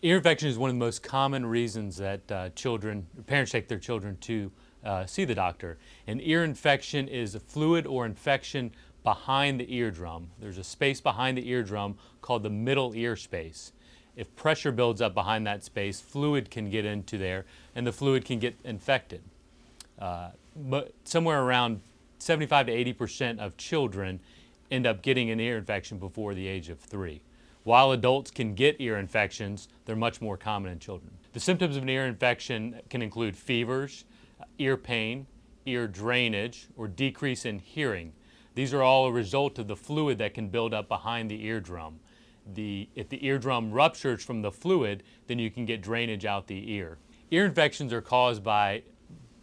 Ear infection is one of the most common reasons that parents take their children to see the doctor. An ear infection is a fluid or infection behind the eardrum. There's a space behind the eardrum called the middle ear space. If pressure builds up behind that space, fluid can get into there and the fluid can get infected. But somewhere around 75 to 80% of children end up getting an ear infection before the age of 3. While adults can get ear infections, they're much more common in children. The symptoms of an ear infection can include fevers, ear pain, ear drainage, or decrease in hearing. These are all a result of the fluid that can build up behind the eardrum. If the eardrum ruptures from the fluid, then you can get drainage out the ear. Ear infections are caused by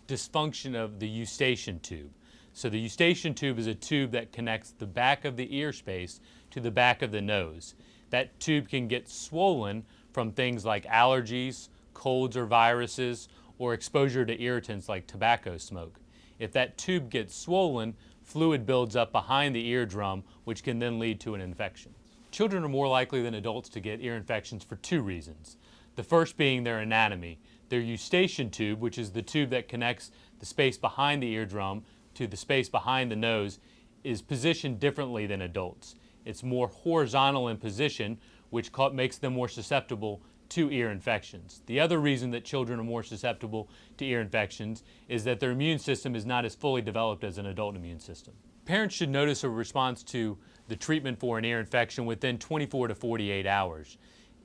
dysfunction of the eustachian tube. So the eustachian tube is a tube that connects the back of the ear space to the back of the nose. That tube can get swollen from things like allergies, colds or viruses, or exposure to irritants like tobacco smoke. If that tube gets swollen, fluid builds up behind the eardrum, which can then lead to an infection. Children are more likely than adults to get ear infections for 2 reasons. The first being their anatomy. Their eustachian tube, which is the tube that connects the space behind the eardrum to the space behind the nose, is positioned differently than adults. It's more horizontal in position, which makes them more susceptible to ear infections. The other reason that children are more susceptible to ear infections is that their immune system is not as fully developed as an adult immune system. Parents should notice a response to the treatment for an ear infection within 24 to 48 hours.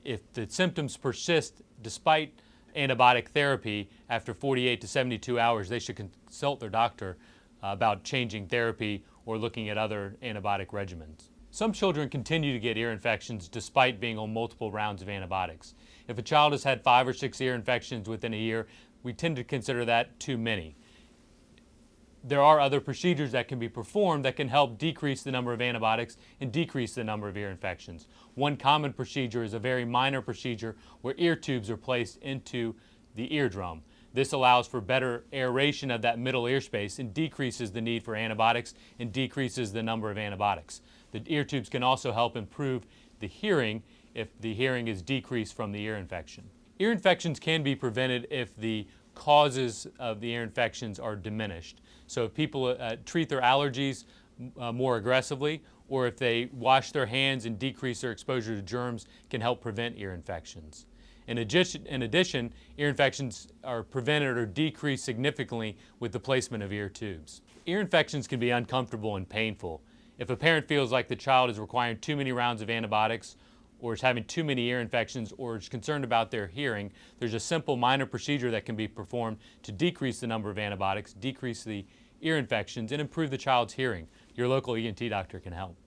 If the symptoms persist despite antibiotic therapy after 48 to 72 hours, they should consult their doctor about changing therapy or looking at other antibiotic regimens. Some children continue to get ear infections despite being on multiple rounds of antibiotics. If a child has had 5 or 6 ear infections within a year, we tend to consider that too many. There are other procedures that can be performed that can help decrease the number of antibiotics and decrease the number of ear infections. One common procedure is a very minor procedure where ear tubes are placed into the eardrum. This allows for better aeration of that middle ear space and decreases the need for antibiotics and decreases the number of antibiotics. The ear tubes can also help improve the hearing if the hearing is decreased from the ear infection. Ear infections can be prevented if the causes of the ear infections are diminished. So if people treat their allergies more aggressively, or if they wash their hands and decrease their exposure to germs, can help prevent ear infections. In addition, ear infections are prevented or decreased significantly with the placement of ear tubes. Ear infections can be uncomfortable and painful. If a parent feels like the child is requiring too many rounds of antibiotics, or is having too many ear infections, or is concerned about their hearing, there's a simple minor procedure that can be performed to decrease the number of antibiotics, decrease the ear infections, and improve the child's hearing. Your local ENT doctor can help.